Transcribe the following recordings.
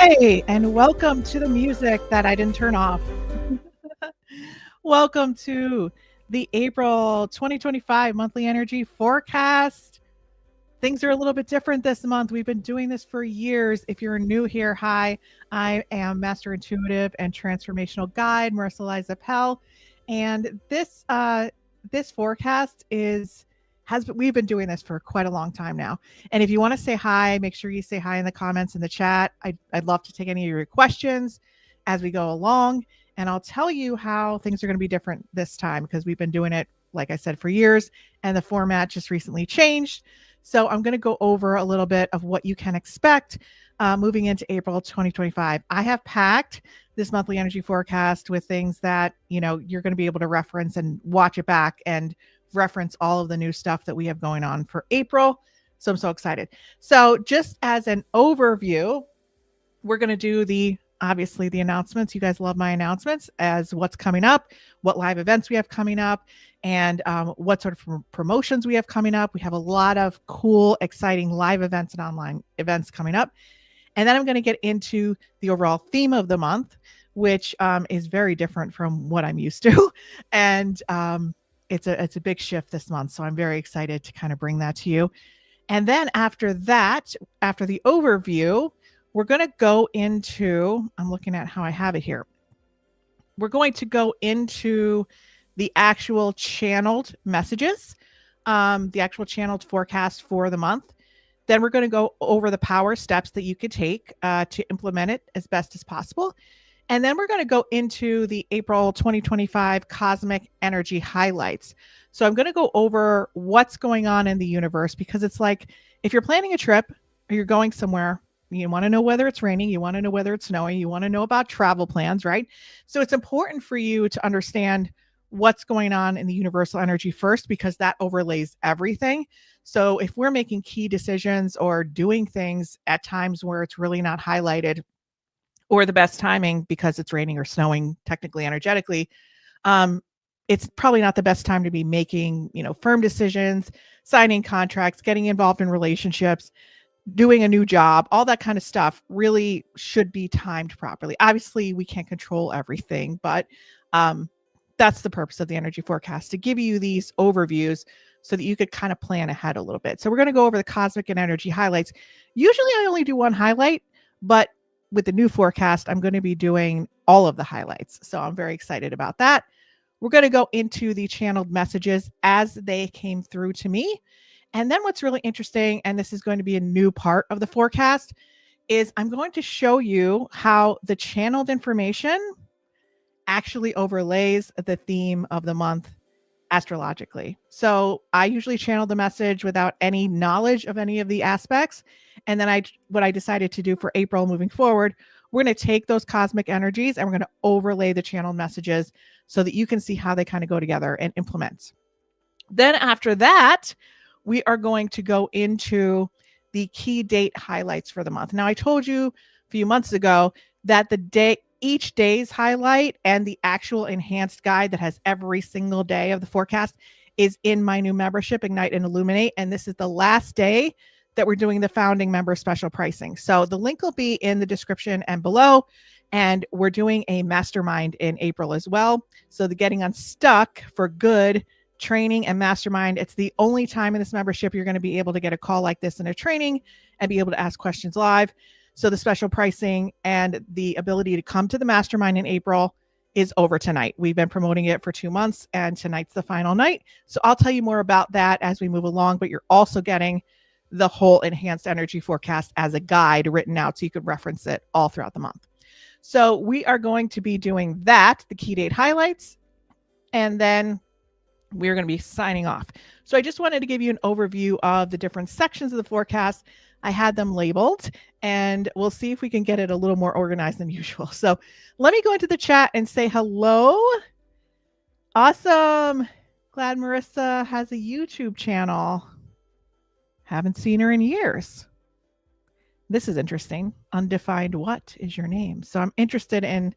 Hi, and welcome to the music that I didn't turn off. Welcome to the April 2025 monthly energy forecast. Things are a little bit different this month. We've been doing this for years. If you're new here, hi, I am Master Intuitive and Transformational Guide, Marissa Liza Pell. And this forecast we've been doing this for quite a long time now. And if you want to say hi, make sure you say hi in the comments in the chat. I'd love to take any of your questions as we go along. And I'll tell you how things are going to be different this time because we've been doing it, like I said, for years, and the format just recently changed. So I'm going to go over a little bit of what you can expect moving into April 2025. I have packed this monthly energy forecast with things that, you're going to be able to reference and watch it back and reference all of the new stuff that we have going on for April. So I'm so excited. So just as an overview, we're going to do obviously the announcements. You guys love my announcements as what's coming up, what live events we have coming up, and what sort of promotions we have coming up. We have a lot of cool, exciting live events and online events coming up. And then I'm going to get into the overall theme of the month, which is very different from what I'm used to. And it's a big shift this month. So I'm very excited to kind of bring that to you. And then after that, after the overview, we're going to go into, I'm looking at how I have it here. We're going to go into the actual channeled messages, the actual channeled forecast for the month. Then we're going to go over the power steps that you could take to implement it as best as possible. And then we're going to go into the April 2025 cosmic energy highlights. So I'm going to go over what's going on in the universe because it's like if you're planning a trip or you're going somewhere, you want to know whether it's raining, you want to know whether it's snowing, you want to know about travel plans, right? So it's important for you to understand what's going on in the universal energy first because that overlays everything. So if we're making key decisions or doing things at times where it's really not highlighted, or the best timing because it's raining or snowing technically energetically, it's probably not the best time to be making, firm decisions, signing contracts, getting involved in relationships, doing a new job, all that kind of stuff really should be timed properly. Obviously, we can't control everything, but that's the purpose of the energy forecast, to give you these overviews so that you could kind of plan ahead a little bit. So we're going to go over the cosmic and energy highlights. Usually I only do one highlight, but with the new forecast, I'm going to be doing all of the highlights. So I'm very excited about that. We're going to go into the channeled messages as they came through to me. And then what's really interesting, and this is going to be a new part of the forecast, is I'm going to show you how the channeled information actually overlays the theme of the month astrologically. So I usually channel the message without any knowledge of any of the aspects. And then what I decided to do for April moving forward, we're going to take those cosmic energies and we're going to overlay the channeled messages so that you can see how they kind of go together and implement. Then after that, we are going to go into the key date highlights for the month. Now, I told you a few months ago that each day's highlight and the actual enhanced guide that has every single day of the forecast is in my new membership, Ignite and Illuminate. And this is the last day that we're doing the founding member special pricing. So the link will be in the description and below. And we're doing a mastermind in April as well. So the Getting Unstuck for Good training and mastermind, it's the only time in this membership you're going to be able to get a call like this in a training and be able to ask questions live. So the special pricing and the ability to come to the mastermind in April is over tonight. We've been promoting it for 2 months and tonight's the final night. So I'll tell you more about that as we move along, but you're also getting the whole enhanced energy forecast as a guide written out so you could reference it all throughout the month. So we are going to be doing that, the key date highlights, and then we're going to be signing off. So I just wanted to give you an overview of the different sections of the forecast. I had them labeled and we'll see if we can get it a little more organized than usual. So let me go into the chat and say hello. Awesome. Glad Marissa has a YouTube channel. Haven't seen her in years. This is interesting. Undefined, what is your name? So I'm interested in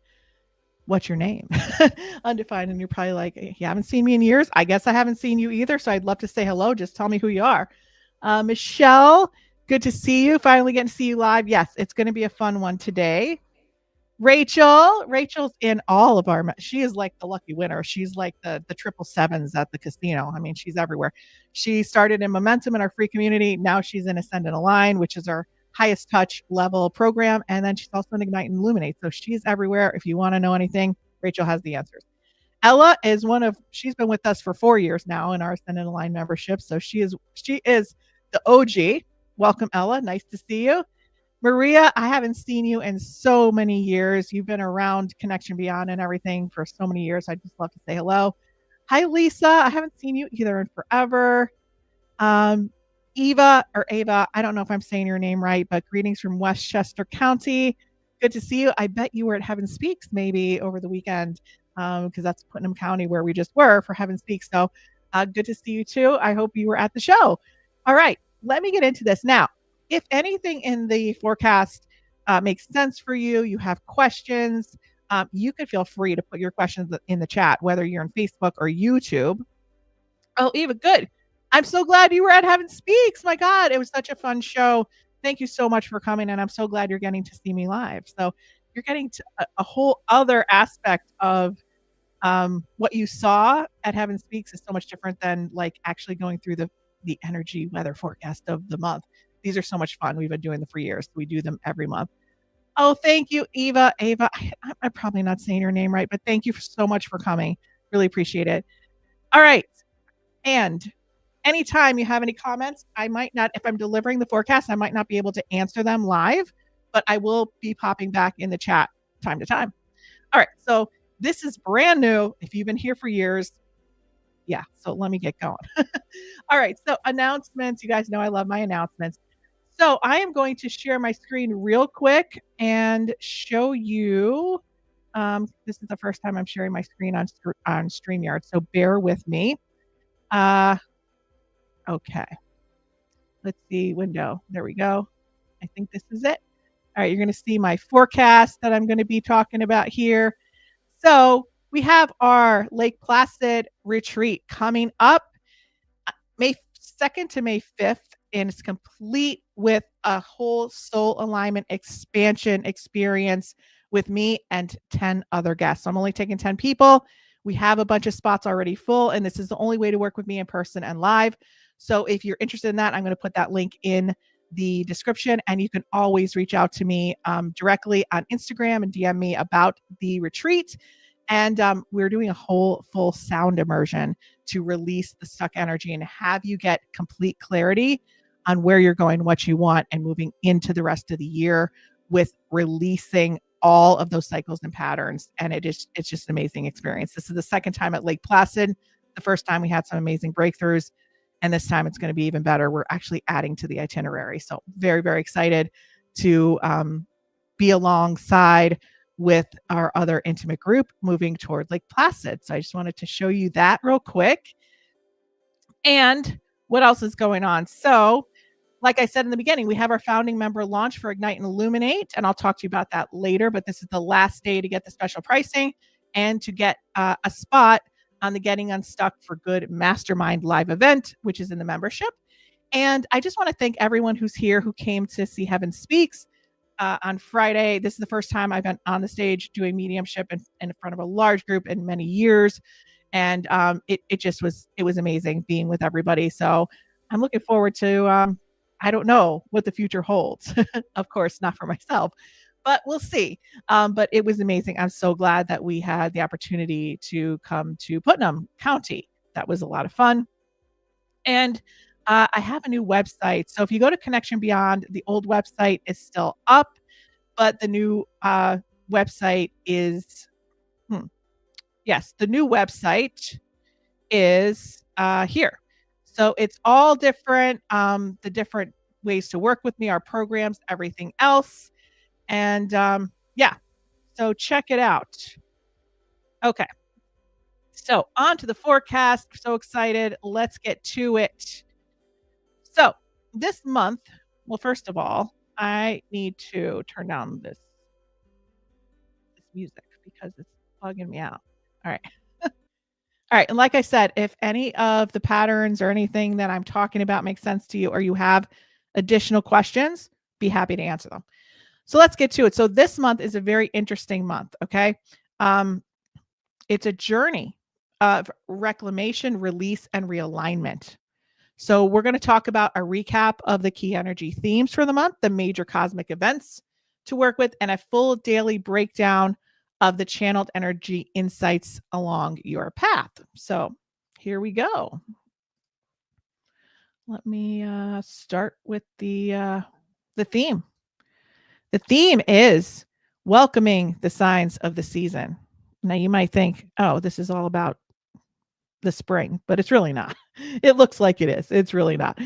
what's your name? Undefined. And you're probably like, you haven't seen me in years. I guess I haven't seen you either. So I'd love to say hello. Just tell me who you are. Michelle, Good to see you. Finally getting to see you live. Yes, it's going to be a fun one today. Rachel's in all of our. She is like the lucky winner. She's like the triple sevens at the casino. I mean, she's everywhere. She started in Momentum in our free community. Now she's in Ascend and Align, which is our highest touch level program. And then she's also in Ignite and Illuminate. So she's everywhere. If you want to know anything, Rachel has the answers. Ella is she's been with us for 4 years now in our Ascend and Align membership. So she is the OG. Welcome, Ella. Nice to see you. Maria, I haven't seen you in so many years. You've been around Connection Beyond and everything for so many years. I'd just love to say hello. Hi, Lisa. I haven't seen you either in forever. Eva or Ava, I don't know if I'm saying your name right, but greetings from Westchester County. Good to see you. I bet you were at Heaven Speaks maybe over the weekend because that's Putnam County where we just were for Heaven Speaks. So good to see you too. I hope you were at the show. All right, let me get into this now. If anything in the forecast makes sense for you, you have questions, you could feel free to put your questions in the chat, whether you're on Facebook or YouTube. Oh, Eva, good. I'm so glad you were at Heaven Speaks. My God, it was such a fun show. Thank you so much for coming. And I'm so glad you're getting to see me live. So you're getting to a whole other aspect of what you saw at Heaven Speaks is so much different than like actually going through the energy weather forecast of the month. These are so much fun. We've been doing them for years. We do them every month. Oh, thank you, Eva. Ava, I'm probably not saying your name right, but thank you so much for coming. Really appreciate it. All right. And anytime you have any comments, I might not, if I'm delivering the forecast, I might not be able to answer them live, but I will be popping back in the chat time to time. All right. So this is brand new. If you've been here for years, yeah. So let me get going. All right. So announcements. You guys know I love my announcements. So I am going to share my screen real quick and show you. This is the first time I'm sharing my screen on StreamYard, so bear with me. Okay. Let's see, window. There we go. I think this is it. All right, you're going to see my forecast that I'm going to be talking about here. So we have our Lake Placid retreat coming up May 2nd to May 5th, and it's complete with a whole soul alignment expansion experience with me and 10 other guests. So I'm only taking 10 people. We have a bunch of spots already full, and this is the only way to work with me in person and live. So if you're interested in that, I'm going to put that link in the description, and you can always reach out to me directly on Instagram and DM me about the retreat. And we're doing a whole full sound immersion to release the stuck energy and have you get complete clarity on where you're going, what you want, and moving into the rest of the year with releasing all of those cycles and patterns. And it's just an amazing experience. This is the second time at Lake Placid. The first time we had some amazing breakthroughs, and this time it's going to be even better. We're actually adding to the itinerary. So very, very excited to be alongside with our other intimate group moving toward Lake Placid. So I just wanted to show you that real quick. And what else is going on? So like I said in the beginning, we have our founding member launch for Ignite and Illuminate, and I'll talk to you about that later, but this is the last day to get the special pricing and to get a spot on the Getting Unstuck for Good Mastermind live event, which is in the membership. And I just want to thank everyone who's here who came to see Heaven Speaks on Friday. This is the first time I've been on the stage doing mediumship in front of a large group in many years. And it was amazing being with everybody. So I'm looking forward to, I don't know what the future holds. Of course, not for myself, but we'll see. But it was amazing. I'm so glad that we had the opportunity to come to Putnam County. That was a lot of fun. And I have a new website. So if you go to Connection Beyond, the old website is still up, but the new website is, yes, the new website is here. So it's all different, the different ways to work with me, our programs, everything else. And yeah, so check it out. Okay. So on to the forecast. So excited. Let's get to it. So this month, well, first of all, I need to turn down this music because it's bugging me out. All right. All right. And like I said, if any of the patterns or anything that I'm talking about makes sense to you, or you have additional questions, be happy to answer them. So let's get to it. So this month is a very interesting month. Okay. It's a journey of reclamation, release, and realignment. So we're going to talk about a recap of the key energy themes for the month, the major cosmic events to work with, and a full daily breakdown of the channeled energy insights along your path. So here we go. Let me start with the theme. The theme is welcoming the signs of the season. Now you might think, oh, this is all about the spring, but it's really not. It looks like it is. It's really not.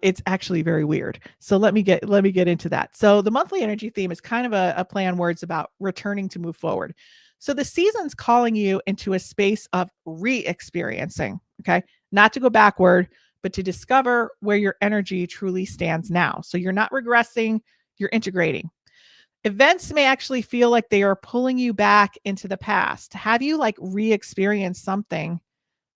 It's actually very weird. So let me get into that. So the monthly energy theme is kind of a play on words about returning to move forward. So the season's calling you into a space of re-experiencing. Okay, not to go backward, but to discover where your energy truly stands now. So you're not regressing, you're integrating. Events may actually feel like they are pulling you back into the past. Have you like re-experienced something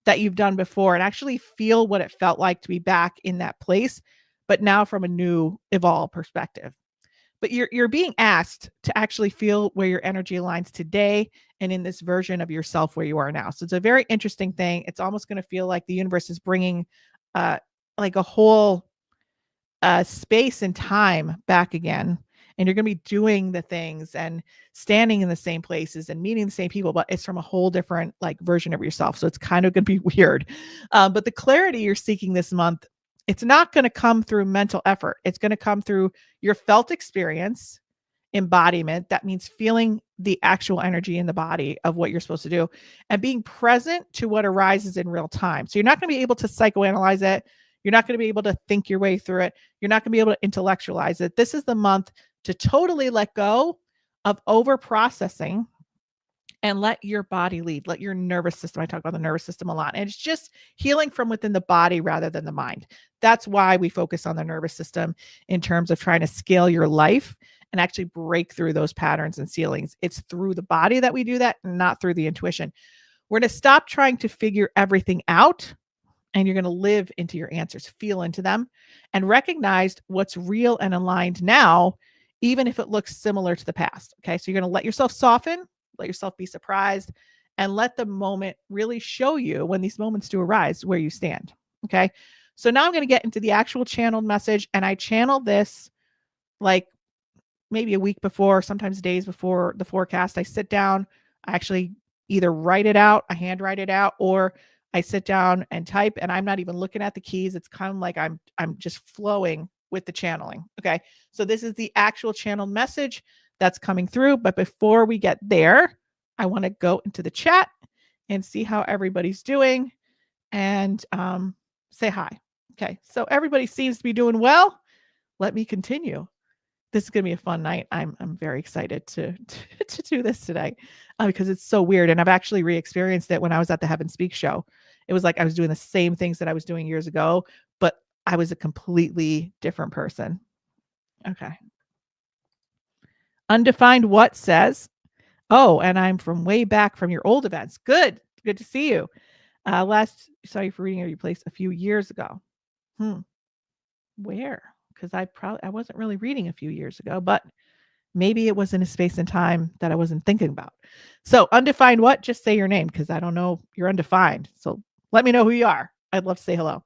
that you've done before and actually feel what it felt like to be back in that place, but now from a new evolved perspective? But you're being asked to actually feel where your energy aligns today and in this version of yourself where you are now. So it's a very interesting thing. It's almost going to feel like the universe is bringing like a whole space and time back again, and you're going to be doing the things and standing in the same places and meeting the same people, but it's from a whole different like version of yourself. So it's kind of going to be weird. But the clarity you're seeking this month, it's not going to come through mental effort. It's going to come through your felt experience, embodiment. That means feeling the actual energy in the body of what you're supposed to do and being present to what arises in real time. So you're not going to be able to psychoanalyze it. You're not going to be able to think your way through it. You're not going to be able to intellectualize it. This is the month to totally let go of over processing and let your body lead, let your nervous system. I talk about the nervous system a lot, and it's just healing from within the body rather than the mind. That's why we focus on the nervous system in terms of trying to scale your life and actually break through those patterns and ceilings. It's through the body that we do that, not through the intuition. We're going to stop trying to figure everything out, and you're going to live into your answers, feel into them, and recognize what's real and aligned now, even if it looks similar to the past. Okay. So you're going to let yourself soften, let yourself be surprised, and let the moment really show you, when these moments do arise, where you stand. Okay. So now I'm going to get into the actual channeled message, and I channel this like maybe a week before, sometimes days before the forecast. I sit down, I actually either write it out, I handwrite it out, or I sit down and type, and I'm not even looking at the keys. It's kind of like I'm just flowing with the channeling. Okay. So this is the actual channeled message that's coming through. But before we get there, I want to go into the chat and see how everybody's doing and say hi. Okay. So everybody seems to be doing well. Let me continue. This is going to be a fun night. I'm very excited to do this today because it's so weird. And I've actually re-experienced it when I was at the Heaven Speak show. It was like I was doing the same things that I was doing years ago, but I was a completely different person. Okay. Undefined what says, oh, and I'm from way back from your old events. Good. Good to see you. Last saw you for reading your place a few years ago. Where? Because I wasn't really reading a few years ago, but maybe it was in a space and time that I wasn't thinking about. So undefined what? Just say your name, because I don't know. You're undefined. So let me know who you are. I'd love to say hello.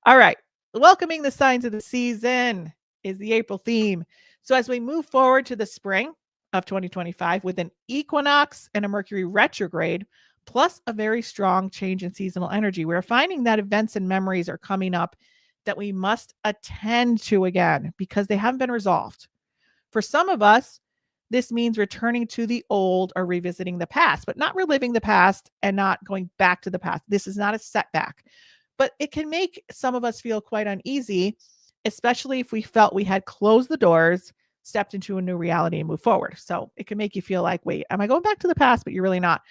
All right. Welcoming the signs of the season is the April theme. So as we move forward to the spring of 2025 with an equinox and a Mercury retrograde, plus a very strong change in seasonal energy, we're finding that events and memories are coming up that we must attend to again because they haven't been resolved. For some of us, this means returning to the old or revisiting the past, but not reliving the past and not going back to the past. This is not a setback, but it can make some of us feel quite uneasy, especially if we felt we had closed the doors, stepped into a new reality and moved forward. So it can make you feel like, wait, am I going back to the past? But you're really not.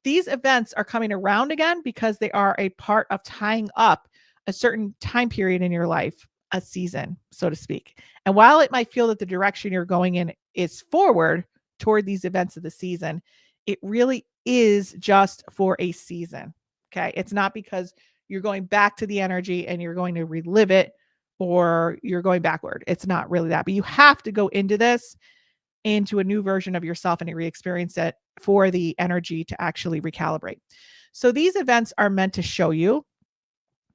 These events are coming around again because they are a part of tying up a certain time period in your life, a season, so to speak. And while it might feel that the direction you're going in is forward toward these events of the season, it really is just for a season. Okay. It's not because you're going back to the energy and you're going to relive it or you're going backward. It's not really that, but you have to go into this into a new version of yourself and re-experience it for the energy to actually recalibrate. So these events are meant to show you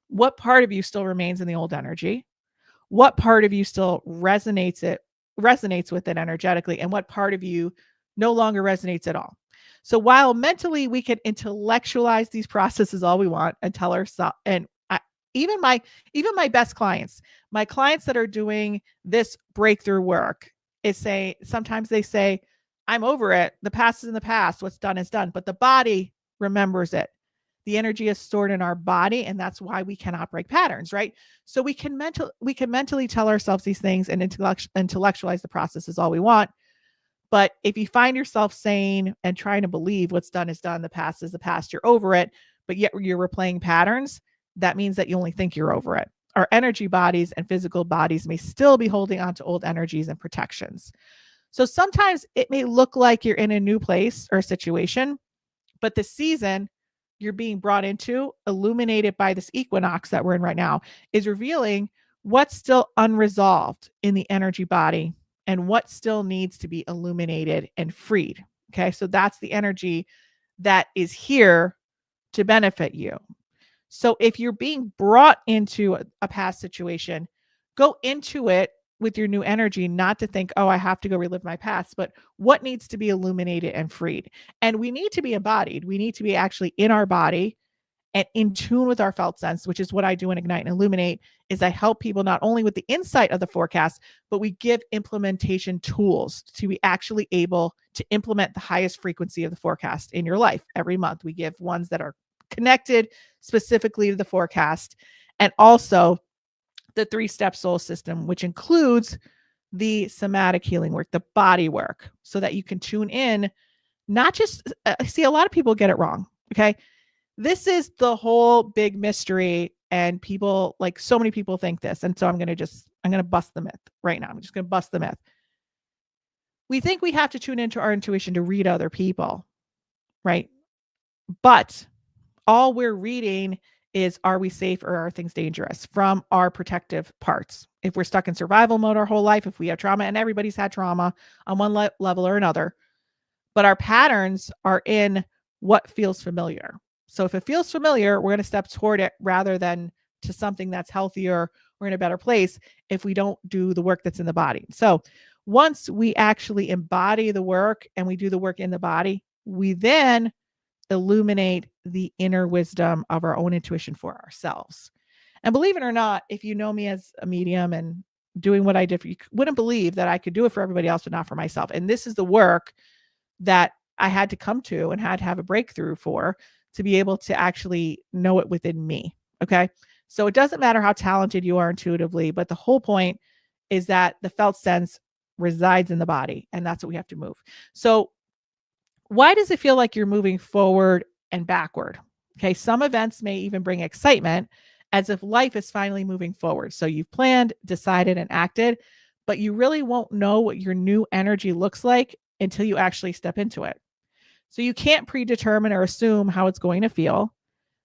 what part of you still remains in the old energy, what part of you still resonates with it energetically, and what part of you no longer resonates at all. So while mentally we can intellectualize these processes all we want and tell ourselves, and even my best clients, my clients that are doing this breakthrough work, sometimes they say, I'm over it. The past is in the past. What's done is done. But the body remembers it. The energy is stored in our body, and that's why we cannot break patterns, right? So we can mentally tell ourselves these things and intellectualize the processes all we want. But if you find yourself saying and trying to believe what's done is done, the past is the past, you're over it, but yet you're replaying patterns, that means that you only think you're over it. Our energy bodies and physical bodies may still be holding on to old energies and protections. So sometimes it may look like you're in a new place or situation, but the season you're being brought into, illuminated by this equinox that we're in right now, is revealing what's still unresolved in the energy body and what still needs to be illuminated and freed. Okay, so that's the energy that is here to benefit you. So if you're being brought into a past situation, go into it with your new energy, not to think, oh, I have to go relive my past, but what needs to be illuminated and freed. And we need to be embodied. We need to be actually in our body and in tune with our felt sense, which is what I do in Ignite and Illuminate, is I help people not only with the insight of the forecast, but we give implementation tools to be actually able to implement the highest frequency of the forecast in your life. Every month we give ones that are connected specifically to the forecast, and also the 3-step soul system, which includes the somatic healing work, the body work, so that you can tune in. Not just see, a lot of people get it wrong. Okay. This is the whole big mystery, and people, like, so many people think this. And so I'm going to bust the myth right now. I'm just going to bust the myth. We think we have to tune into our intuition to read other people, right? But all we're reading is, are we safe or are things dangerous, from our protective parts. If we're stuck in survival mode our whole life, if we have trauma, and everybody's had trauma on one level or another, but our patterns are in what feels familiar. So if it feels familiar, we're going to step toward it rather than to something that's healthier or in a better place if we don't do the work that's in the body. So once we actually embody the work and we do the work in the body, we then illuminate the inner wisdom of our own intuition for ourselves. And believe it or not, if you know me as a medium and doing what I did, you wouldn't believe that I could do it for everybody else, but not for myself. And this is the work that I had to come to and had to have a breakthrough for, to be able to actually know it within me. Okay. So it doesn't matter how talented you are intuitively, but the whole point is that the felt sense resides in the body, and that's what we have to move. So why does it feel like you're moving forward and backward? Okay. Some events may even bring excitement, as if life is finally moving forward. So you've planned, decided, and acted, but you really won't know what your new energy looks like until you actually step into it. So you can't predetermine or assume how it's going to feel.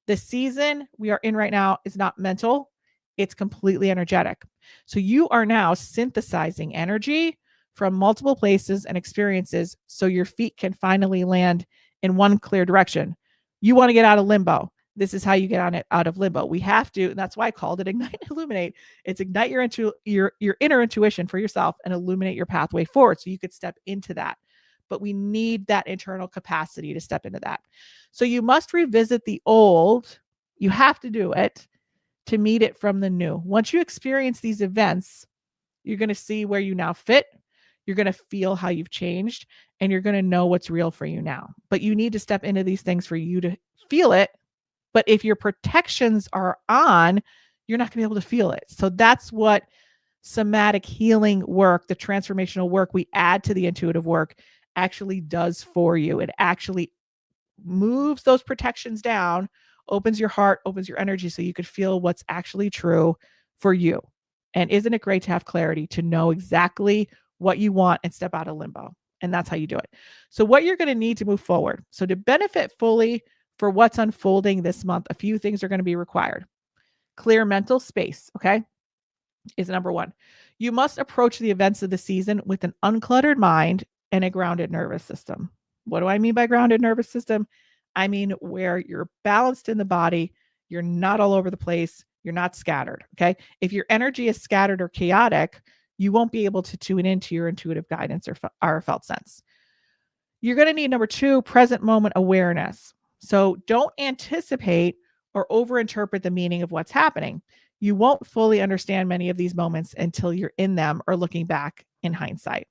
The season we are in right now is not mental, it's completely energetic. So you are now synthesizing energy from multiple places and experiences so your feet can finally land in one clear direction. You want to get out of limbo. This is how you get on it out of limbo. We have to, and that's why I called it Ignite and Illuminate. It's ignite your inner intuition for yourself and illuminate your pathway forward so you could step into that. But we need that internal capacity to step into that. So you must revisit the old. You have to do it to meet it from the new. Once you experience these events, you're going to see where you now fit. You're going to feel how you've changed, and you're going to know what's real for you now. But you need to step into these things for you to feel it. But if your protections are on, you're not going to be able to feel it. So that's what somatic healing work, the transformational work we add to the intuitive work, actually does for you. It actually moves those protections down, opens your heart, opens your energy so you could feel what's actually true for you. And isn't it great to have clarity, to know exactly what you want and step out of limbo? And that's how you do it. So what you're going to need to move forward. So to benefit fully for what's unfolding this month, a few things are going to be required. Clear mental space. Okay. is number one. You must approach the events of the season with an uncluttered mind and a grounded nervous system. What do I mean by grounded nervous system? I mean where you're balanced in the body, you're not all over the place, you're not scattered. Okay. If your energy is scattered or chaotic, you won't be able to tune into your intuitive guidance or felt sense. You're going to need number two, present moment awareness. So don't anticipate or overinterpret the meaning of what's happening. You won't fully understand many of these moments until you're in them or looking back in hindsight.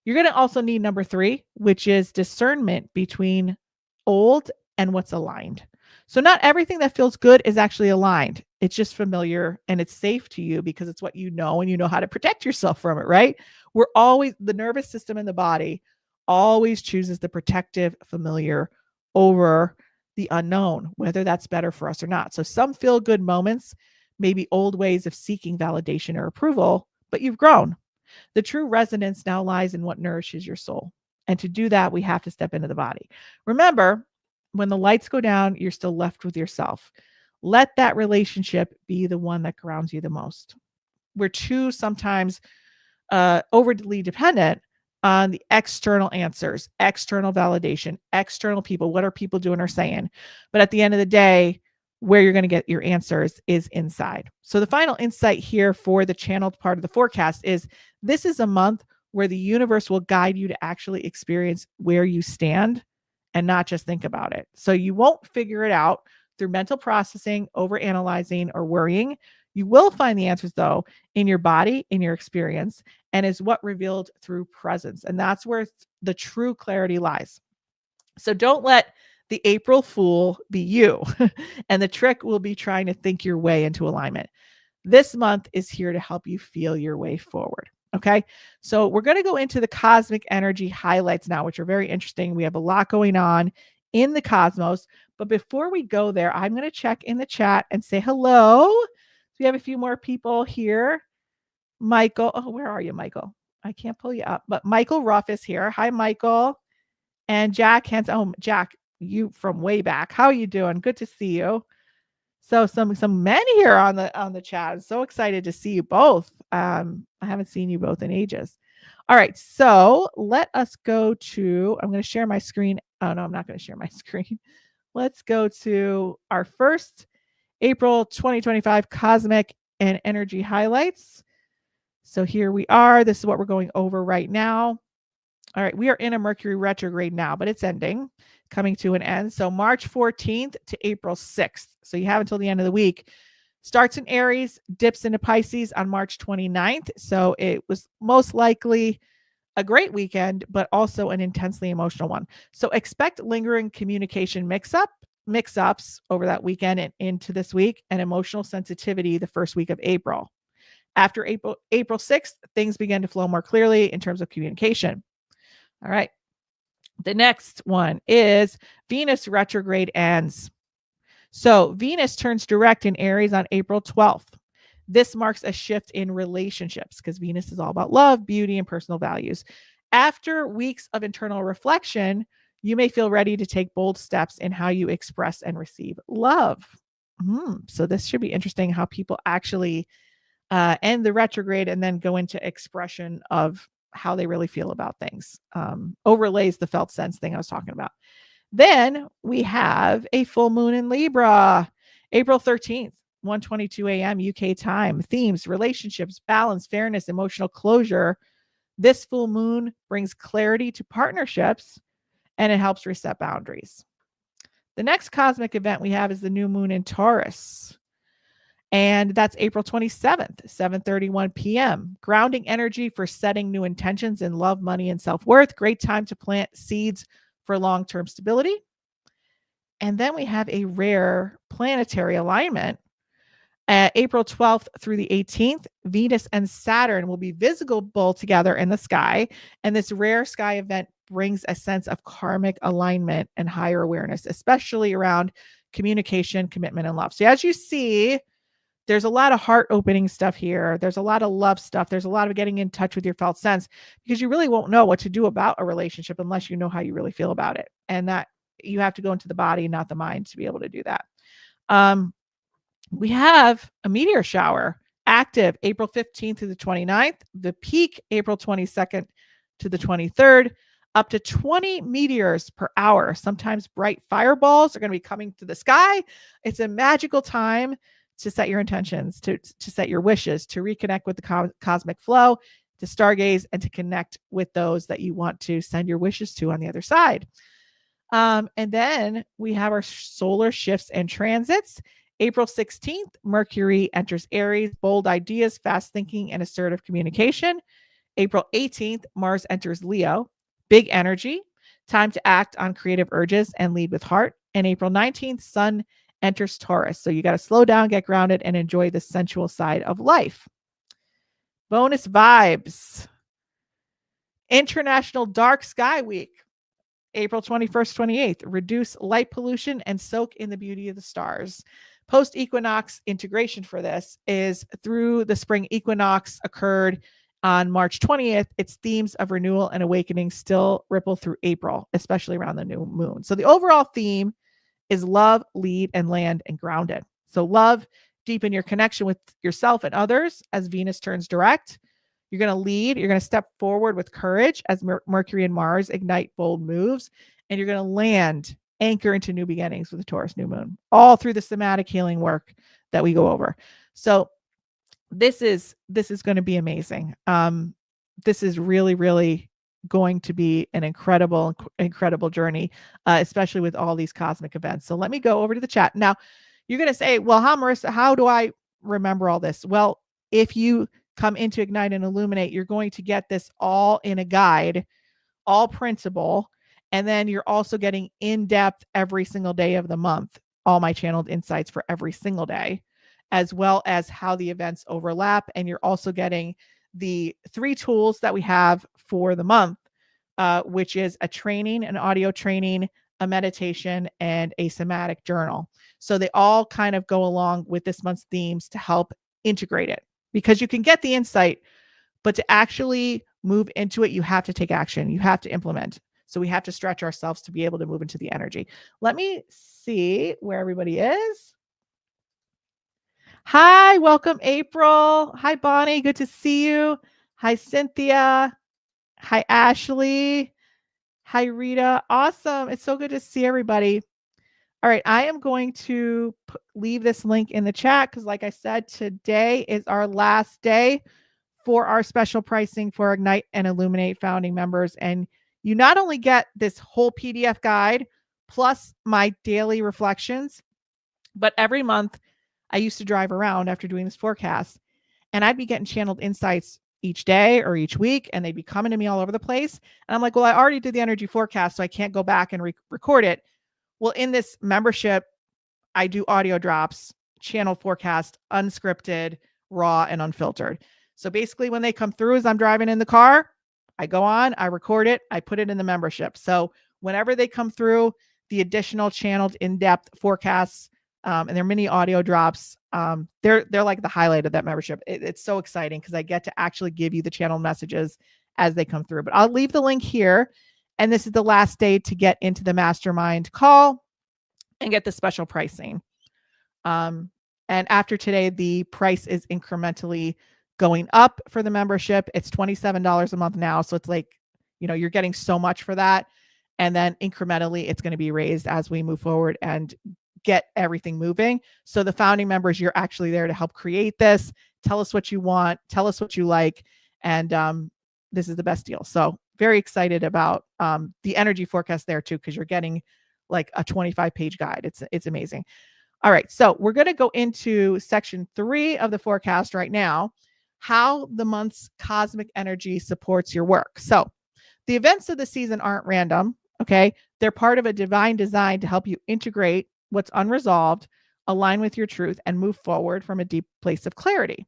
You're going to also need number three, which is discernment between old and what's aligned. So, not everything that feels good is actually aligned. It's just familiar and it's safe to you because it's what you know and you know how to protect yourself from it, right? The nervous system in the body always chooses the protective, familiar over the unknown, whether that's better for us or not. So, some feel good moments, maybe old ways of seeking validation or approval, but you've grown. The true resonance now lies in what nourishes your soul. And to do that, we have to step into the body. Remember, when the lights go down, you're still left with yourself. Let that relationship be the one that grounds you the most. We're too sometimes overly dependent on the external answers, external validation, external people. What are people doing or saying? But at the end of the day, where you're going to get your answers is inside. So the final insight here for the channeled part of the forecast is this is a month where the universe will guide you to actually experience where you stand and not just think about it. So you won't figure it out through mental processing, over analyzing, or worrying. You will find the answers though in your body, in your experience, and is what revealed through presence. And that's where the true clarity lies. So don't let the April Fool be you. And the trick will be trying to think your way into alignment. This month is here to help you feel your way forward. Okay. So we're going to go into the cosmic energy highlights now, which are very interesting. We have a lot going on in the cosmos. But before we go there, I'm going to check in the chat and say hello. We have a few more people here. Michael. Oh, where are you, Michael? I can't pull you up, but Michael Ruff is here. Hi, Michael. And Jack Hanson. Oh, Jack, you from way back. How are you doing? Good to see you. So some men here on the chat. So excited to see you both. I haven't seen you both in ages. All right, so let us go to. I'm going to share my screen. Oh no, I'm not going to share my screen. Let's go to our first April 2025 cosmic and energy highlights. So here we are. This is what we're going over right now. All right, we are in a Mercury retrograde now, but it's ending, coming to an end. So March 14th to April 6th. So you have until the end of the week. Starts in Aries, dips into Pisces on March 29th. So it was most likely a great weekend, but also an intensely emotional one. So expect lingering communication mix-ups over that weekend and into this week, and emotional sensitivity the first week of April. After April 6th, things begin to flow more clearly in terms of communication. All right. The next one is Venus retrograde ends. So Venus turns direct in Aries on April 12th. This marks a shift in relationships because Venus is all about love, beauty, and personal values. After weeks of internal reflection, you may feel ready to take bold steps in how you express and receive love. So this should be interesting how people actually end the retrograde and then go into expression of how they really feel about things. Overlays the felt sense thing I was talking about. Then we have a full moon in Libra, April 13th, 1:22 a.m. UK time. Themes, relationships, balance, fairness, emotional closure. This full moon brings clarity to partnerships and it helps reset boundaries. The next cosmic event we have is the new moon in Taurus. And that's April 27th, 7:31 p.m. Grounding energy for setting new intentions in love, money, and self-worth. Great time to plant seeds for long-term stability. And then we have a rare planetary alignment. April 12th through the 18th, Venus and Saturn will be visible together in the sky. And this rare sky event brings a sense of karmic alignment and higher awareness, especially around communication, commitment, and love. So as you see, there's a lot of heart opening stuff here. There's a lot of love stuff. There's a lot of getting in touch with your felt sense because you really won't know what to do about a relationship unless you know how you really feel about it. And that you have to go into the body, not the mind, to be able to do that. We have a meteor shower active April 15th to the 29th, the peak April 22nd to the 23rd, up to 20 meteors per hour. Sometimes bright fireballs are going to be coming to the sky. It's a magical time to set your intentions, to set your wishes, to reconnect with the cosmic flow, to stargaze, and to connect with those that you want to send your wishes to on the other side. And then we have our solar shifts and transits. April 16th, Mercury enters Aries, bold ideas, fast thinking, and assertive communication. April 18th, Mars enters Leo, big energy, time to act on creative urges and lead with heart. And April 19th, Sun enters Taurus. So you got to slow down, get grounded, and enjoy the sensual side of life. Bonus vibes. International Dark Sky Week. April 21st, 28th, reduce light pollution and soak in the beauty of the stars. Post equinox integration for this is through the spring equinox occurred on March 20th. Its themes of renewal and awakening still ripple through April, especially around the new moon. So the overall theme is love, lead, and land and grounded. So love, deepen your connection with yourself and others as Venus turns direct. You're going to lead. You're going to step forward with courage as Mercury and Mars ignite bold moves. And you're going to land, anchor into new beginnings with the Taurus new moon, all through the somatic healing work that we go over. So this is going to be amazing. This is really, really going to be an incredible journey, especially with all these cosmic events. So let me go over to the chat. Now, you're going to say, well, Marissa, how do I remember all this? Well, if you come into Ignite and Illuminate, you're going to get this all in a guide, all printable. And then you're also getting in-depth every single day of the month, all my channeled insights for every single day, as well as how the events overlap. And you're also getting the 3 tools that we have for the month, which is a training, an audio training, a meditation, and a somatic journal. So they all kind of go along with this month's themes to help integrate it, because you can get the insight, but to actually move into it, you have to take action. You have to implement. So we have to stretch ourselves to be able to move into the energy. Let me see where everybody is. Hi, welcome, April. Hi, Bonnie. Good to see you. Hi, Cynthia. Hi, Ashley. Hi, Rita. Awesome. It's so good to see everybody. All right, I am going to leave this link in the chat because, like I said, today is our last day for our special pricing for Ignite and Illuminate founding members. And you not only get this whole PDF guide plus my daily reflections, but every month I used to drive around after doing this forecast, and I'd be getting channeled insights each day or each week, and they'd be coming to me all over the place. And I'm like, well, I already did the energy forecast, so I can't go back and record it. Well, in this membership, I do audio drops, channel forecast, unscripted, raw, and unfiltered. So basically, when they come through as I'm driving in the car, I go on, I record it, I put it in the membership. So whenever they come through, the additional channeled in-depth forecasts and their mini audio drops, they're like the highlight of that membership. It's so exciting because I get to actually give you the channel messages as they come through. But I'll leave the link here. And this is the last day to get into the mastermind call and get the special pricing. And after today, the price is incrementally going up for the membership. It's $27 a month now. So it's like, you're getting so much for that. And then incrementally, it's going to be raised as we move forward and get everything moving. So the founding members, you're actually there to help create this. Tell us what you want. Tell us what you like. And this is the best deal. So very excited about the energy forecast there too, because you're getting like a 25-page guide. It's amazing. All right, so we're going to go into section 3 of the forecast right now, how the month's cosmic energy supports your work. So the events of the season aren't random, okay? They're part of a divine design to help you integrate what's unresolved, align with your truth, and move forward from a deep place of clarity.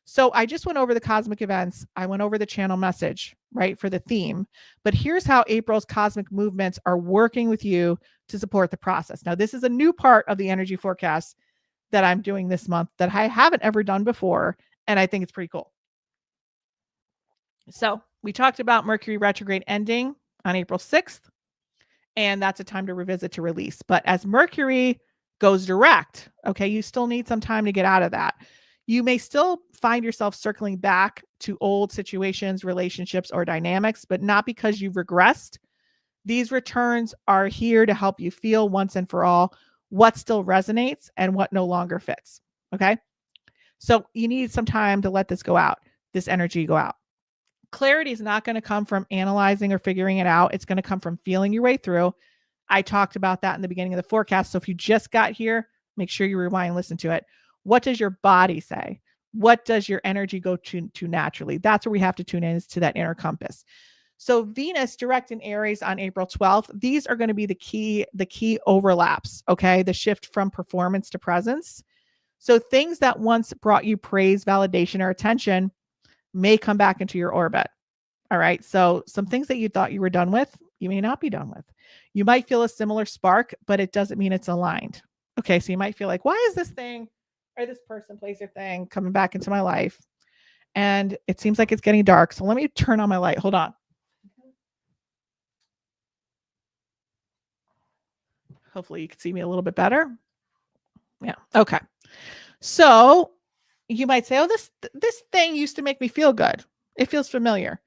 So I just went over the cosmic events. I went over the channel message, right, for the theme. But here's how April's cosmic movements are working with you to support the process. Now, this is a new part of the energy forecast that I'm doing this month that I haven't ever done before. And I think it's pretty cool. So we talked about Mercury retrograde ending on April 6th. And that's a time to revisit, to release. But as Mercury goes direct, okay, you still need some time to get out of that. You may still find yourself circling back to old situations, relationships, or dynamics, but not because you've regressed. These returns are here to help you feel once and for all what still resonates and what no longer fits. Okay. So you need some time to let this go out, this energy go out. Clarity is not going to come from analyzing or figuring it out. It's going to come from feeling your way through. I talked about that in the beginning of the forecast. So if you just got here, make sure you rewind and listen to it. What does your body say? What does your energy go to naturally? That's where we have to tune in, is to that inner compass. So Venus direct in Aries on April 12th. These are going to be the key overlaps. Okay. The shift from performance to presence. So things that once brought you praise, validation, or attention may come back into your orbit. All right. So some things that you thought you were done with, you may not be done with. You might feel a similar spark, but it doesn't mean it's aligned. Okay. So you might feel like, why is this thing or this person, place, or thing coming back into my life? And it seems like it's getting dark. So let me turn on my light. Hold on. Hopefully you can see me a little bit better. Yeah. Okay. So you might say, oh, this thing used to make me feel good. It feels familiar,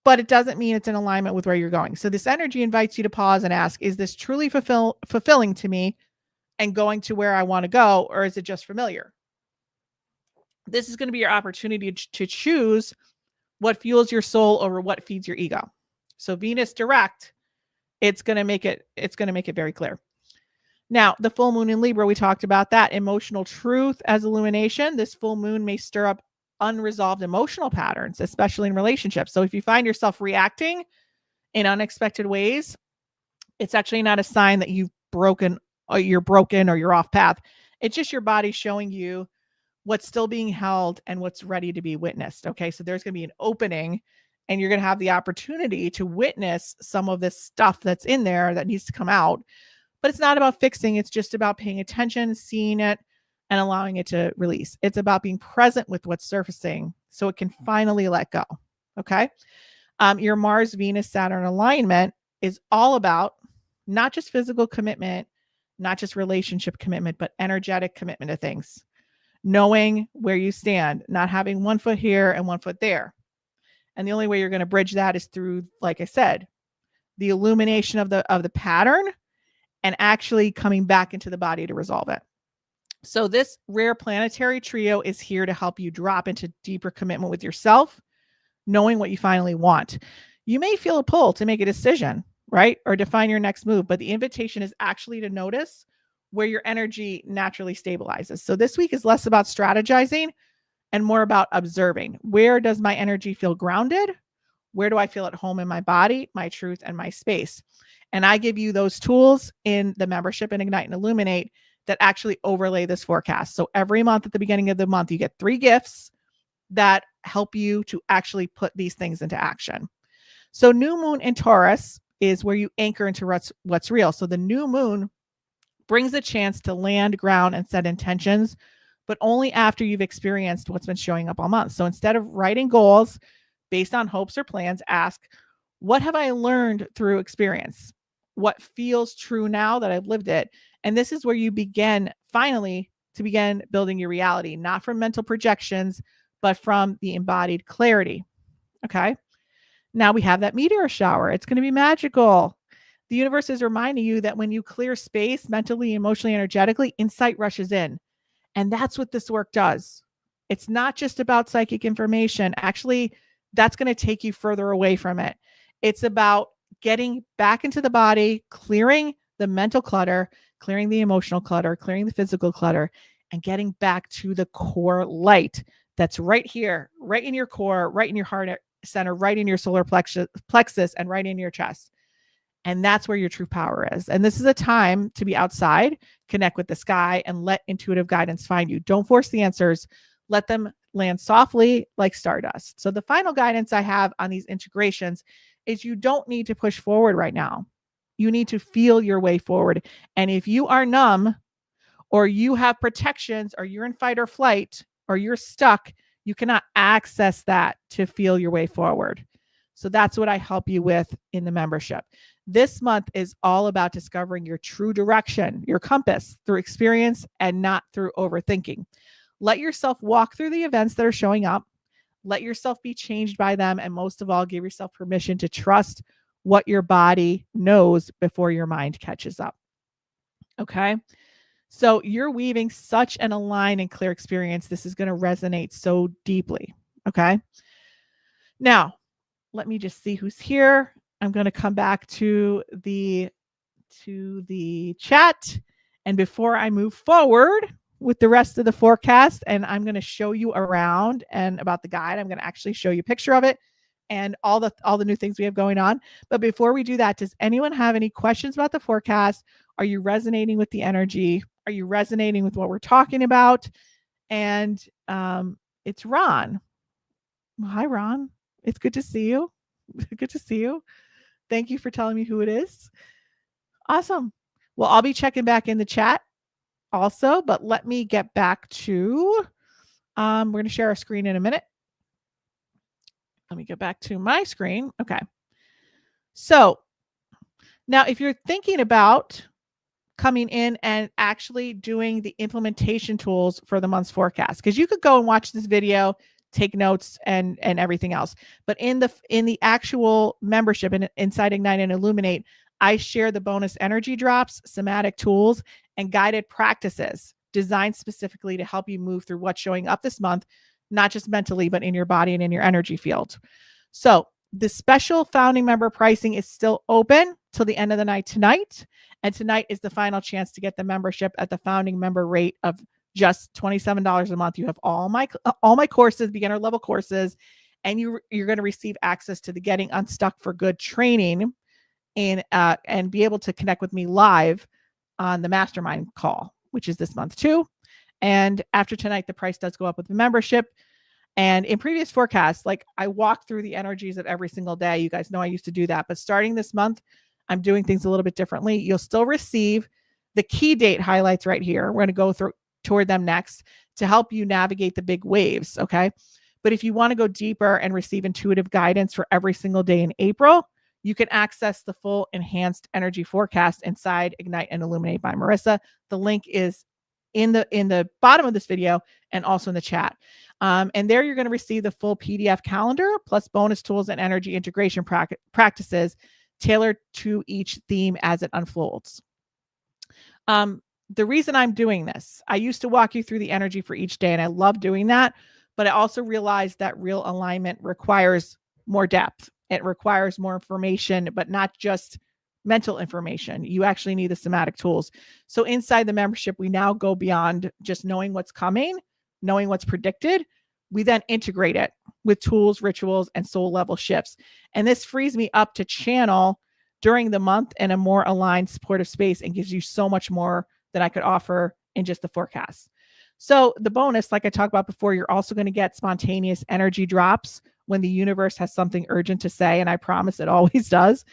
but it doesn't mean it's in alignment with where you're going. So this energy invites you to pause and ask, is this truly fulfilling to me and going to where I want to go, or is it just familiar? This is going to be your opportunity to choose what fuels your soul over what feeds your ego. So Venus direct, it's going to make it very clear. Now, the full moon in Libra, we talked about that. Emotional truth as illumination. This full moon may stir up unresolved emotional patterns, especially in relationships. So if you find yourself reacting in unexpected ways, it's actually not a sign that you're broken or you're off path. It's just your body showing you what's still being held and what's ready to be witnessed. Okay. So there's going to be an opening and you're going to have the opportunity to witness some of this stuff that's in there that needs to come out. But it's not about fixing. It's just about paying attention, seeing it, and allowing it to release. It's about being present with what's surfacing so it can finally let go. Okay. Your Mars, Venus, Saturn alignment is all about not just physical commitment, not just relationship commitment, but energetic commitment to things. Knowing where you stand, not having one foot here and one foot there. And the only way you're going to bridge that is through, like I said, the illumination of the pattern and actually coming back into the body to resolve it. So this rare planetary trio is here to help you drop into deeper commitment with yourself, knowing what you finally want. You may feel a pull to make a decision, right? Or define your next move, but the invitation is actually to notice where your energy naturally stabilizes. So this week is less about strategizing and more about observing. Where does my energy feel grounded? Where do I feel at home in my body, my truth, and my space? And I give you those tools in the membership and Ignite and Illuminate that actually overlay this forecast. So every month at the beginning of the month, you get 3 gifts that help you to actually put these things into action. So new moon in Taurus is where you anchor into what's real. So the new moon brings a chance to land, ground, and set intentions, but only after you've experienced what's been showing up all month. So instead of writing goals based on hopes or plans, ask, what have I learned through experience? What feels true now that I've lived it? And this is where you finally begin building your reality, not from mental projections, but from the embodied clarity. Okay. Now we have that meteor shower. It's going to be magical. The universe is reminding you that when you clear space mentally, emotionally, energetically, insight rushes in. And that's what this work does. It's not just about psychic information. Actually, that's going to take you further away from it. It's about getting back into the body, clearing the mental clutter, clearing the emotional clutter, clearing the physical clutter, and getting back to the core light that's right here, right in your core, right in your heart center, right in your solar plexus, and right in your chest. And that's where your true power is. And this is a time to be outside, connect with the sky, and let intuitive guidance find you. Don't force the answers. Let them land softly like stardust. So the final guidance I have on these integrations is you don't need to push forward right now. You need to feel your way forward. And if you are numb or you have protections or you're in fight or flight or you're stuck, you cannot access that to feel your way forward. So that's what I help you with in the membership. This month is all about discovering your true direction, your compass through experience and not through overthinking. Let yourself walk through the events that are showing up. Let yourself be changed by them. And most of all, give yourself permission to trust what your body knows before your mind catches up. Okay. So you're weaving such an aligned and clear experience. This is going to resonate so deeply. Okay. Now, let me just see who's here. I'm going to come back to the chat. And before I move forward with the rest of the forecast, and I'm going to show you around and about the guide, I'm going to actually show you a picture of it and all the new things we have going on. But before we do that, does anyone have any questions about the forecast? Are you resonating with the energy? Are you resonating with what we're talking about? And it's Ron. Well, hi, Ron. It's good to see you. Good to see you. Thank you for telling me who it is. Awesome. Well, I'll be checking back in the chat also, but let me get back to, we're going to share our screen in a minute. Let me get back to my screen. Okay. So now if you're thinking about coming in and actually doing the implementation tools for the month's forecast, because you could go and watch this video, take notes and everything else. But in the actual membership inside Ignite and Illuminate, I share the bonus energy drops, somatic tools, and guided practices designed specifically to help you move through what's showing up this month, not just mentally, but in your body and in your energy field. So the special founding member pricing is still open till the end of the night tonight. And tonight is the final chance to get the membership at the founding member rate of just $27 a month. You have all my courses, beginner level courses, and you're going to receive access to the Getting Unstuck for Good training and be able to connect with me live on the mastermind call, which is this month too. And after tonight, the price does go up with the membership. And in previous forecasts, like I walk through the energies of every single day. You guys know I used to do that, but starting this month, I'm doing things a little bit differently. You'll still receive the key date highlights right here. We're going to go toward them next to help you navigate the big waves. Okay. But if you want to go deeper and receive intuitive guidance for every single day in April, you can access the full enhanced energy forecast inside Ignite and Illuminate by Marissa. The link is in the bottom of this video and also in the chat. And there you're going to receive the full PDF calendar plus bonus tools and energy integration practices tailored to each theme as it unfolds. The reason I'm doing this, I used to walk you through the energy for each day, and I love doing that. But I also realized that real alignment requires more depth. It requires more information, but not just mental information. You actually need the somatic tools. So inside the membership, we now go beyond just knowing what's coming, knowing what's predicted. We then integrate it with tools, rituals, and soul level shifts. And this frees me up to channel during the month in a more aligned, supportive space and gives you so much more than I could offer in just the forecast. So the bonus, like I talked about before, you're also going to get spontaneous energy drops when the universe has something urgent to say. And I promise it always does.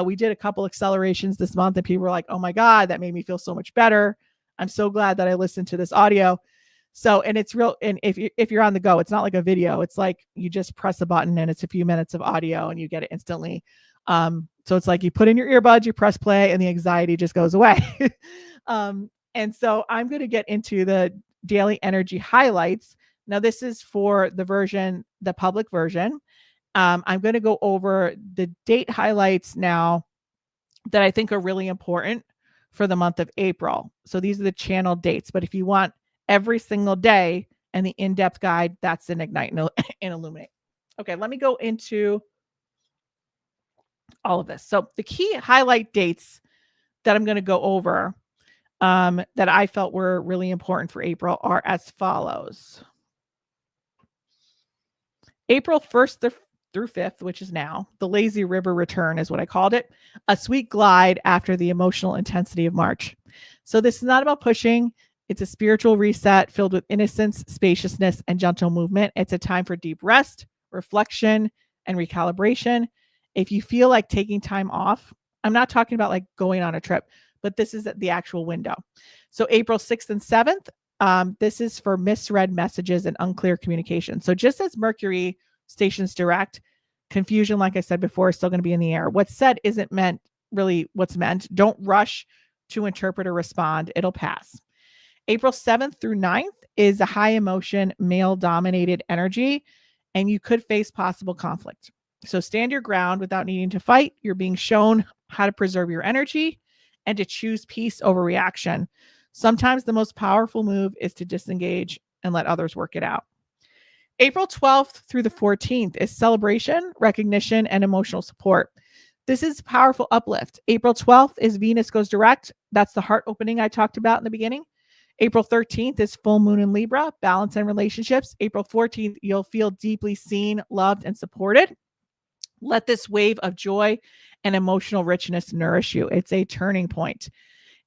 We did a couple accelerations this month and people were like, oh my God, that made me feel so much better. I'm so glad that I listened to this audio. So, and it's real. And if you're on the go, it's not like a video. It's like you just press a button and it's a few minutes of audio and you get it instantly. So it's like you put in your earbuds, you press play and the anxiety just goes away. And so I'm going to get into the daily energy highlights. Now this is for the public version. I'm going to go over the date highlights now that I think are really important for the month of April. So these are the channel dates, but if you want every single day and the in-depth guide, that's in Ignite and Illuminate. Okay, let me go into all of this. So the key highlight dates that I'm going to go over that I felt were really important for April are as follows. April 1st through 5th, which is now, the lazy river return is what I called it, a sweet glide after the emotional intensity of March. So this is not about pushing. It's a spiritual reset filled with innocence, spaciousness, and gentle movement. It's a time for deep rest, reflection, and recalibration. If you feel like taking time off, I'm not talking about like going on a trip, but this is the actual window. So April 6th and 7th, this is for misread messages and unclear communication. So just as Mercury stations direct, confusion, like I said before, is still going to be in the air. What's said isn't meant really what's meant. Don't rush to interpret or respond. It'll pass. April 7th through 9th is a high emotion, male dominated energy, and you could face possible conflict. So stand your ground without needing to fight. You're being shown how to preserve your energy and to choose peace over reaction. Sometimes the most powerful move is to disengage and let others work it out. April 12th through the 14th is celebration, recognition, and emotional support. This is powerful uplift. April 12th is Venus goes direct. That's the heart opening I talked about in the beginning. April 13th is full moon in Libra, balance and relationships. April 14th, you'll feel deeply seen, loved, and supported. Let this wave of joy and emotional richness nourish you. It's a turning point.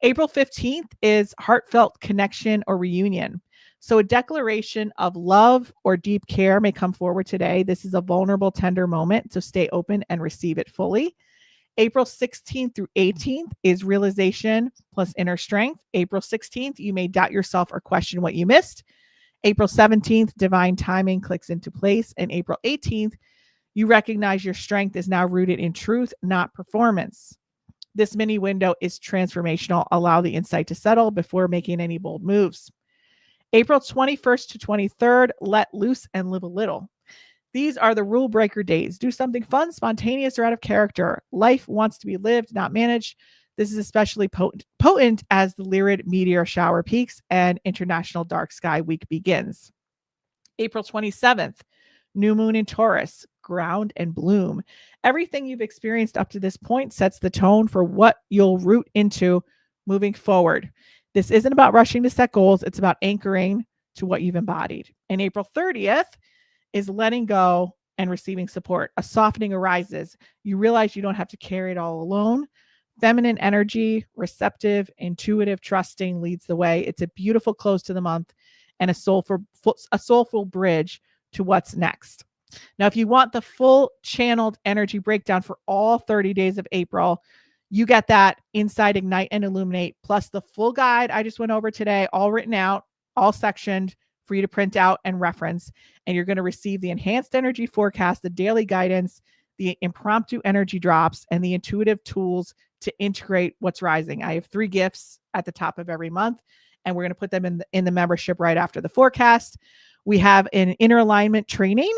April 15th is heartfelt connection or reunion. So, a declaration of love or deep care may come forward today. This is a vulnerable, tender moment. So, stay open and receive it fully. April 16th through 18th is realization plus inner strength. April 16th, you may doubt yourself or question what you missed. April 17th, divine timing clicks into place. And April 18th, you recognize your strength is now rooted in truth, not performance. This mini window is transformational. Allow the insight to settle before making any bold moves. April 21st to 23rd, let loose and live a little. These are the rule breaker days. Do something fun, spontaneous, or out of character. Life wants to be lived, not managed. This is especially potent as the Lyrid meteor shower peaks and International Dark Sky Week begins. April 27th, new moon in Taurus, ground and bloom. Everything you've experienced up to this point sets the tone for what you'll root into moving forward. This isn't about rushing to set goals, it's about anchoring to what you've embodied. And April 30th is letting go and receiving support. A softening arises. You realize you don't have to carry it all alone. Feminine energy, receptive, intuitive, trusting leads the way. It's a beautiful close to the month and a soulful bridge to what's next. Now, if you want the full channeled energy breakdown for all 30 days of April, you get that inside Ignite and Illuminate, plus the full guide I just went over today, all written out, all sectioned for you to print out and reference. And you're going to receive the enhanced energy forecast, the daily guidance, the impromptu energy drops, and the intuitive tools to integrate what's rising. I have 3 gifts at the top of every month, and we're going to put them in the membership right after the forecast. We have an inner alignment training,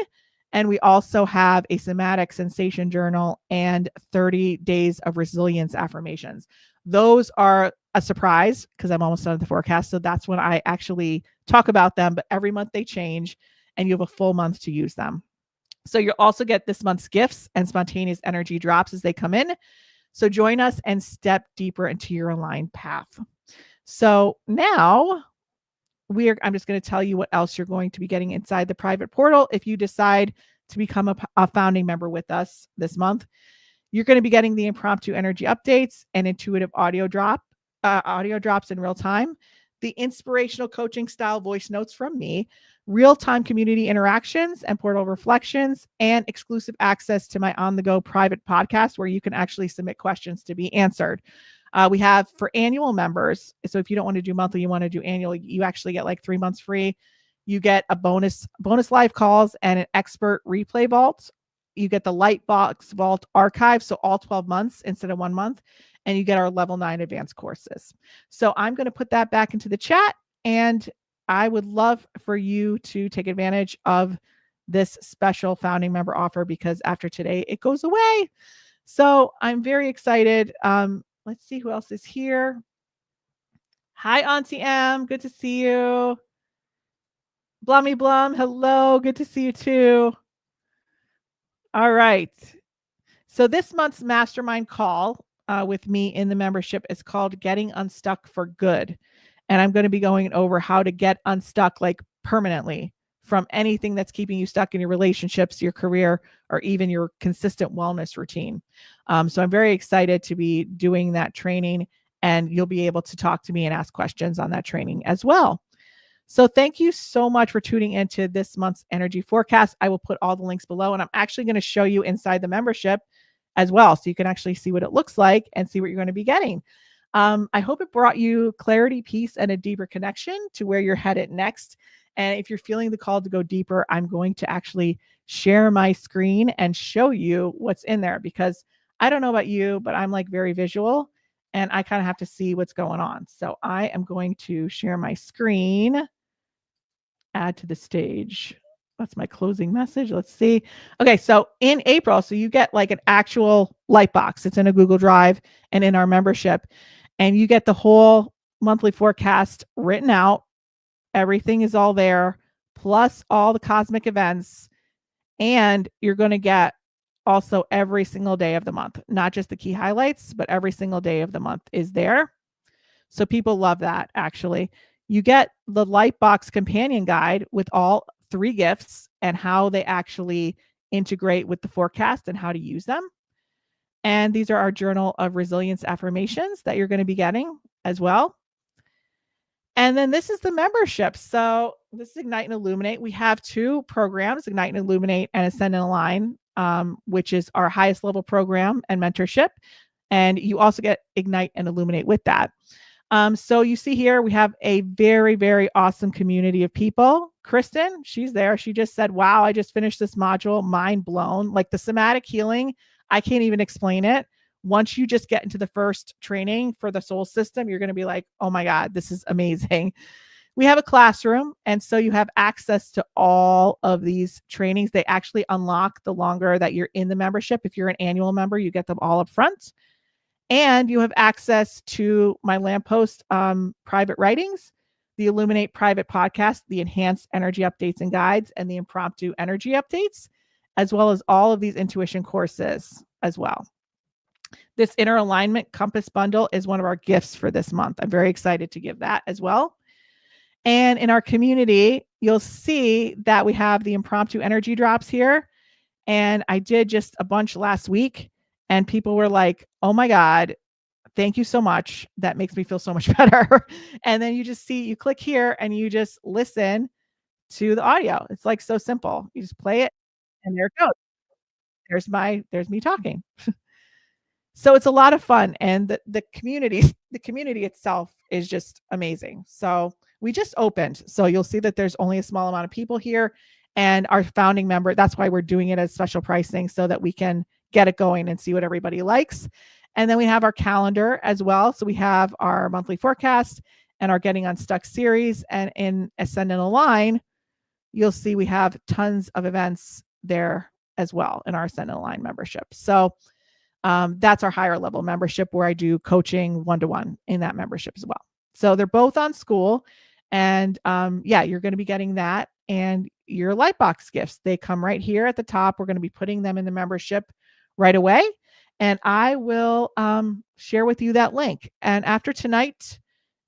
and we also have a somatic sensation journal and 30 days of resilience affirmations. Those are a surprise because I'm almost done with the forecast. So that's when I actually talk about them, but every month they change and you have a full month to use them. So you'll also get this month's gifts and spontaneous energy drops as they come in. So join us and step deeper into your aligned path. So now I'm just going to tell you what else you're going to be getting inside the private portal. If you decide to become a founding member with us this month, you're going to be getting the impromptu energy updates and intuitive audio drops in real time, the inspirational coaching style voice notes from me, real-time community interactions and portal reflections, and exclusive access to my on-the-go private podcast where you can actually submit questions to be answered. We have for annual members. So if you don't want to do monthly, you want to do annual, you actually get like 3 months free. You get a bonus live calls and an expert replay vault. You get the Lightbox Vault archive, so all 12 months instead of 1 month, and you get our level 9 advanced courses. So I'm going to put that back into the chat, and I would love for you to take advantage of this special founding member offer because after today, it goes away. So I'm very excited. Let's see who else is here. Hi, Auntie M. Good to see you. Blummy Blum. Hello. Good to see you too. All right. So this month's mastermind call with me in the membership is called Getting Unstuck for Good. And I'm going to be going over how to get unstuck like permanently from anything that's keeping you stuck in your relationships, your career, or even your consistent wellness routine. So I'm very excited to be doing that training, and you'll be able to talk to me and ask questions on that training as well. So thank you so much for tuning into this month's energy forecast. I will put all the links below, and I'm actually going to show you inside the membership as well, so you can actually see what it looks like and see what you're going to be getting. I hope it brought you clarity, peace, and a deeper connection to where you're headed next. And if you're feeling the call to go deeper, I'm going to actually share my screen and show you what's in there because I don't know about you, but I'm like very visual and I kind of have to see what's going on. So I am going to share my screen add to the stage. That's my closing message. Let's see. Okay, so in April, so you get like an actual light box. It's in a Google Drive and in our membership, and you get the whole monthly forecast written out. Everything is all there, plus all the cosmic events, and you're going to get also every single day of the month, not just the key highlights, but every single day of the month is there. So people love that actually. You get the Lightbox companion guide with all 3 gifts and how they actually integrate with the forecast and how to use them. And these are our journal of resilience affirmations that you're going to be getting as well. And then this is the membership. So this is Ignite and Illuminate. We have 2 programs, Ignite and Illuminate and Ascend and Align, which is our highest level program and mentorship. And you also get Ignite and Illuminate with that. So you see here, we have a very, very awesome community of people. Kristen, she's there. She just said, wow, I just finished this module, mind blown. Like the somatic healing, I can't even explain it. Once you just get into the first training for the soul system, you're going to be like, oh my God, this is amazing. We have a classroom. And so you have access to all of these trainings. They actually unlock the longer that you're in the membership. If you're an annual member, you get them all up front. And you have access to my Lamppost private writings, the Illuminate private podcast, the enhanced energy updates and guides, and the impromptu energy updates, as well as all of these intuition courses as well. This inner alignment compass bundle is one of our gifts for this month. I'm very excited to give that as well. And in our community, you'll see that we have the impromptu energy drops here. And I did just a bunch last week, and people were like, oh my God, thank you so much. That makes me feel so much better. And then you just see, you click here and you just listen to the audio. It's like so simple. You just play it and there it goes. There's me talking. So it's a lot of fun, and the community the community itself is just amazing. So we just opened, so you'll see that there's only a small amount of people here, and our founding member, that's why we're doing it as special pricing, so that we can get it going and see what everybody likes. And then we have our calendar as well. So we have our monthly forecast and our Getting Unstuck series, and in Ascend and Align, you'll see we have tons of events there as well in our Ascend and Align membership. So that's our higher level membership where I do coaching one-to-one in that membership as well. So they're both on school, and yeah, you're going to be getting that, and your Lightbox gifts, they come right here at the top. We're going to be putting them in the membership right away, and I will share with you that link. And after tonight,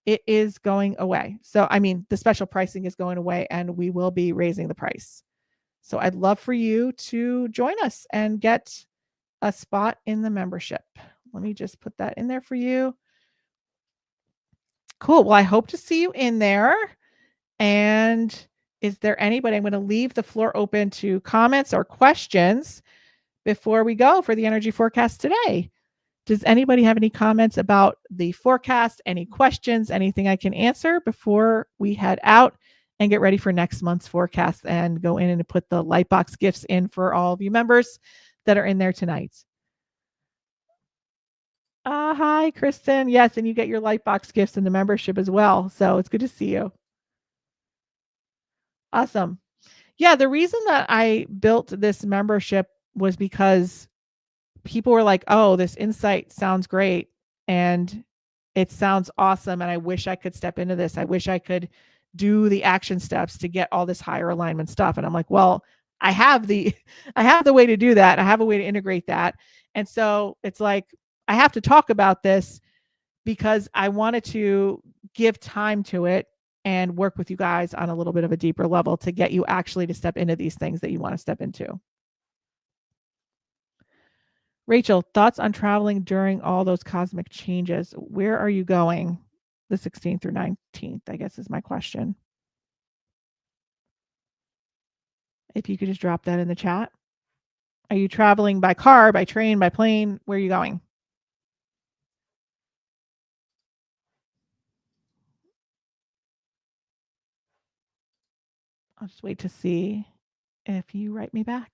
it is going away. So, I mean, the special pricing is going away, and we will be raising the price. So I'd love for you to join us and get a spot in the membership. Let me just put that in there for you. Cool. Well, I hope to see you in there. And is there anybody? I'm going to leave the floor open to comments or questions before we go for the energy forecast today. Does anybody have any comments about the forecast? Any questions? Anything I can answer before we head out and get ready for next month's forecast and go in and put the Lightbox gifts in for all of you members that are in there tonight? Hi, Kristen. Yes, and you get your Lightbox gifts in the membership as well. So it's good to see you. Awesome. Yeah, the reason that I built this membership was because people were like, oh, this insight sounds great. And it sounds awesome. And I wish I could step into this. I wish I could do the action steps to get all this higher alignment stuff. And I'm like, well, I have the I have the way to do that. I have a way to integrate that. And so it's like I have to talk about this because I wanted to give time to it and work with you guys on a little bit of a deeper level to get you actually to step into these things that you want to step into. Rachel, thoughts on traveling during all those cosmic changes? Where are you going the 16th through 19th, I guess is my question. If you could just drop that in the chat. Are you traveling by car, by train, by plane? Where are you going? I'll just wait to see if you write me back.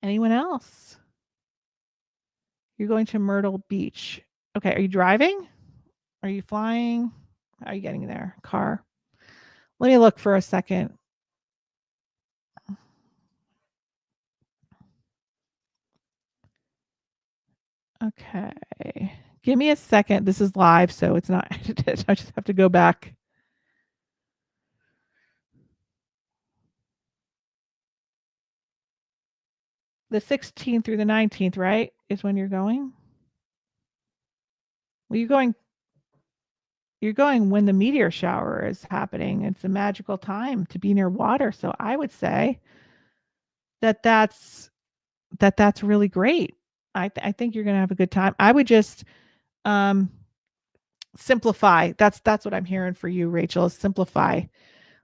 Anyone else? You're going to Myrtle Beach. Okay, are you driving? Are you flying? How are you getting there? Car. Let me look for a second. Okay. Give me a second. This is live, so it's not edited. I just have to go back. The 16th through the 19th, right? Is when you're going? Well, you're going when the meteor shower is happening. It's a magical time to be near water. So I would say that that's really great. I think you're going to have a good time. I would just um simplify. That's what I'm hearing for you, Rachel, is simplify.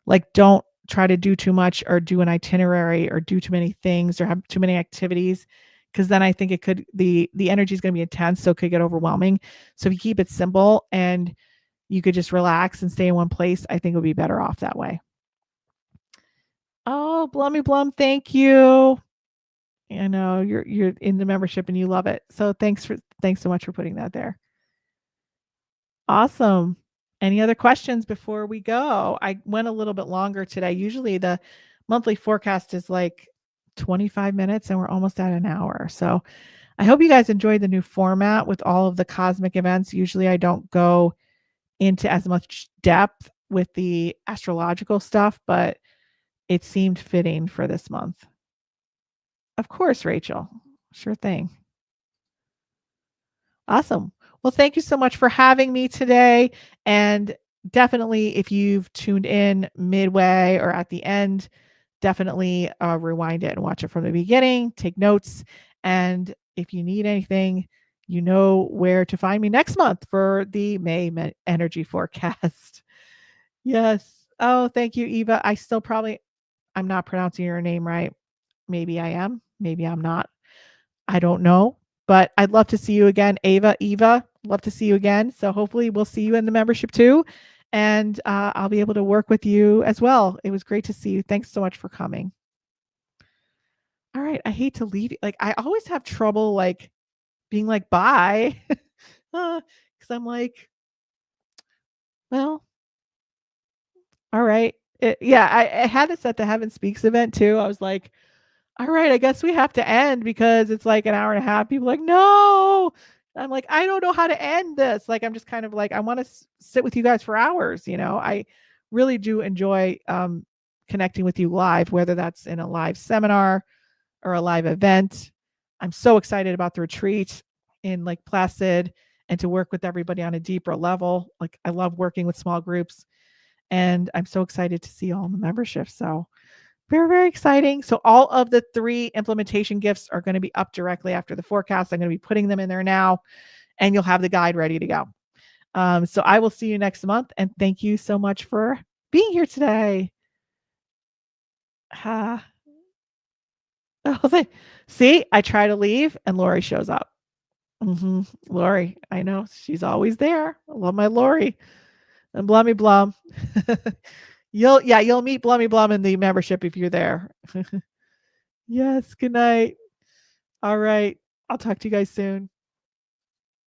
Like, don't try to do too much or do an itinerary or do too many things or have too many activities, because then I think it could the energy is going to be intense, so it could get overwhelming. So if you keep it simple and you could just relax and stay in one place, I think it would be better off that way. Oh, Blummy Blum, thank you. I know you're in the membership and you love it. So thanks so much for putting that there. Awesome. Any other questions before we go? I went a little bit longer today. Usually the monthly forecast is like 25 minutes and we're almost at an hour. So I hope you guys enjoyed the new format with all of the cosmic events. Usually I don't go into as much depth with the astrological stuff, but it seemed fitting for this month. Of course, Rachel. Sure thing. Awesome. Well, thank you so much for having me today. And definitely, if you've tuned in midway or at the end, definitely rewind it and watch it from the beginning, take notes. And if you need anything, you know where to find me next month for the energy forecast. Yes. Oh, thank you, Eva. I'm not pronouncing your name right. Maybe I am. Maybe I'm not. I don't know, but I'd love to see you again, Eva. Love to see you again. So hopefully we'll see you in the membership too, and I'll be able to work with you as well. It was great to see you. Thanks so much for coming. All right, I hate to leave you. Like, I always have trouble like being like bye, because I'm like, well, all right. Yeah, I had this at the Heaven Speaks event too. I was like, all right, I guess we have to end because it's like an hour and a half. People are like, no. I'm like, I don't know how to end this. Like, I'm just kind of like, I want to sit with you guys for hours. I really do enjoy connecting with you live, whether that's in a live seminar or a live event. I'm so excited about the retreat in Lake Placid and to work with everybody on a deeper level. Like, I love working with small groups, and I'm so excited to see all the membership. So, very, very exciting. So all of the 3 implementation gifts are going to be up directly after the forecast. I'm going to be putting them in there now, and you'll have the guide ready to go. So I will see you next month, and thank you so much for being here today. Uh, see, I try to leave, and Lori shows up. Lori, I know she's always there. I love my Lori and Blummy Blum. You'll meet Blummy Blum in the membership if you're there. Yes. Good night. All right. I'll talk to you guys soon.